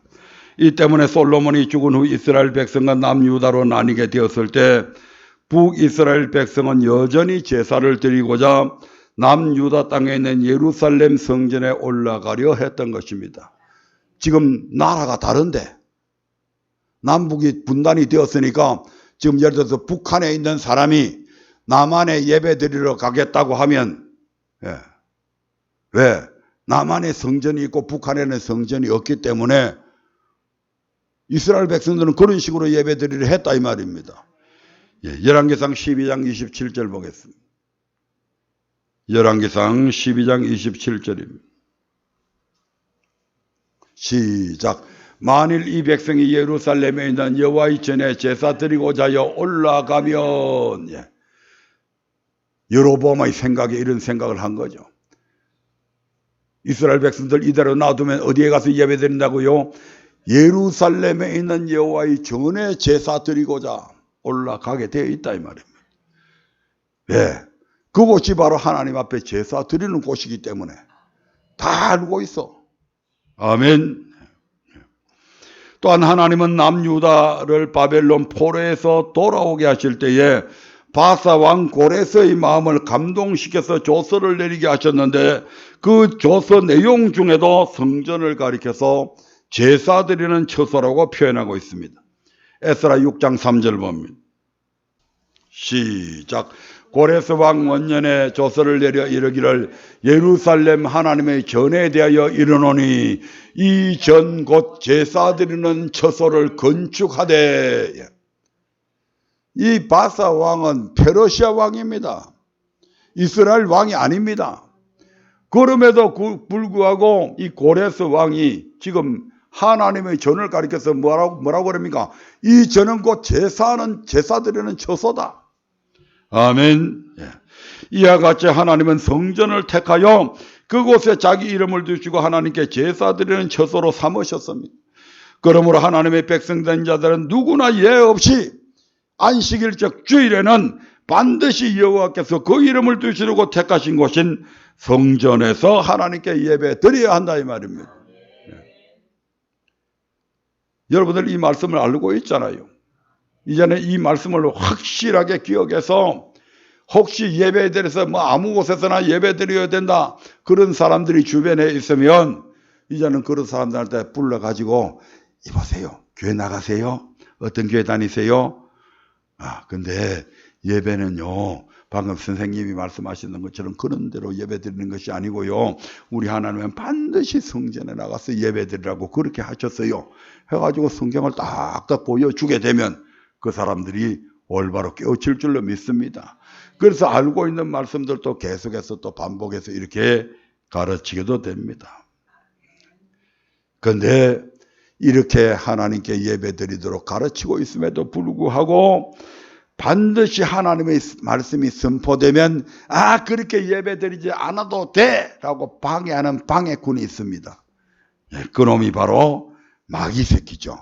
이 때문에 솔로몬이 죽은 후 이스라엘 백성과 남유다로 나뉘게 되었을 때 북이스라엘 백성은 여전히 제사를 드리고자 남유다 땅에 있는 예루살렘 성전에 올라가려 했던 것입니다. 지금 나라가 다른데 남북이 분단이 되었으니까 지금 예를 들어서 북한에 있는 사람이 남한에 예배 드리러 가겠다고 하면 왜? 남한에 성전이 있고 북한에는 성전이 없기 때문에 이스라엘 백성들은 그런 식으로 예배 드리려 했다 이 말입니다. 열왕기상 12장 27절 보겠습니다. 열왕기상 12장 27절입니다. 시작. 만일 이 백성이 예루살렘에 있는 여호와의 전에 제사 드리고자 하여 올라가면, 여로보암의 생각에 이런 생각을 한 거죠. 이스라엘 백성들 이대로 놔두면 어디에 가서 예배 드린다고요? 예루살렘에 있는 여호와의 전에 제사 드리고자 올라가게 되어 있다 이 말입니다. 왜? 그곳이 바로 하나님 앞에 제사 드리는 곳이기 때문에 다 알고 있어. 아멘. 또한 하나님은 남유다를 바벨론 포로에서 돌아오게 하실 때에 바사 왕 고레스의 마음을 감동시켜서 조서를 내리게 하셨는데 그 조서 내용 중에도 성전을 가리켜서 제사 드리는 처소라고 표현하고 있습니다. 에스라 6장 3절 봅니다. 시작. 고레스 왕 원년에 조서를 내려 이르기를 예루살렘 하나님의 전에 대하여 이르노니 이 전 곧 제사 드리는 처소를 건축하되. 이 바사 왕은 페르시아 왕입니다. 이스라엘 왕이 아닙니다. 그럼에도 불구하고 이 고레스 왕이 지금 하나님의 전을 가리켜서 뭐라고 그럽니까? 이 전은 곧 제사 드리는 처소다. 아멘. 이와 같이 하나님은 성전을 택하여 그곳에 자기 이름을 두시고 하나님께 제사 드리는 처소로 삼으셨습니다. 그러므로 하나님의 백성된 자들은 누구나 예 없이 안식일적 주일에는 반드시 여호와께서 그 이름을 두시려고 택하신 곳인 성전에서 하나님께 예배 드려야 한다 이 말입니다. 여러분들 이 말씀을 알고 있잖아요. 이제는 이 말씀을 확실하게 기억해서 혹시 예배에 대해서 뭐 아무 곳에서나 예배 드려야 된다 그런 사람들이 주변에 있으면 이제는 그런 사람들한테 불러가지고 이보세요. 교회 나가세요? 어떤 교회 다니세요? 근데 예배는요 방금 선생님이 말씀하시는 것처럼 그런 대로 예배 드리는 것이 아니고요. 우리 하나님은 반드시 성전에 나가서 예배 드리라고 그렇게 하셨어요. 해가지고 성경을 딱딱 보여주게 되면 그 사람들이 올바로 깨우칠 줄로 믿습니다. 그래서 알고 있는 말씀들도 계속해서 또 반복해서 이렇게 가르치게도 됩니다. 그런데 이렇게 하나님께 예배드리도록 가르치고 있음에도 불구하고 반드시 하나님의 말씀이 선포되면 그렇게 예배드리지 않아도 돼 라고 방해하는 방해꾼이 있습니다. 그놈이 바로 마귀 새끼죠.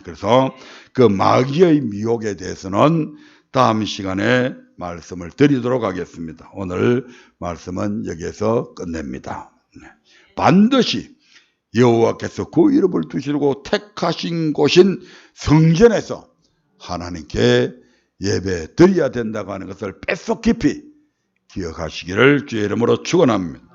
그래서 그 마귀의 미혹에 대해서는 다음 시간에 말씀을 드리도록 하겠습니다. 오늘 말씀은 여기에서 끝냅니다. 반드시 여호와께서 그 이름을 두시고 택하신 곳인 성전에서 하나님께 예배 드려야 된다고 하는 것을 뱃속 깊이 기억하시기를 주의 이름으로 축원합니다.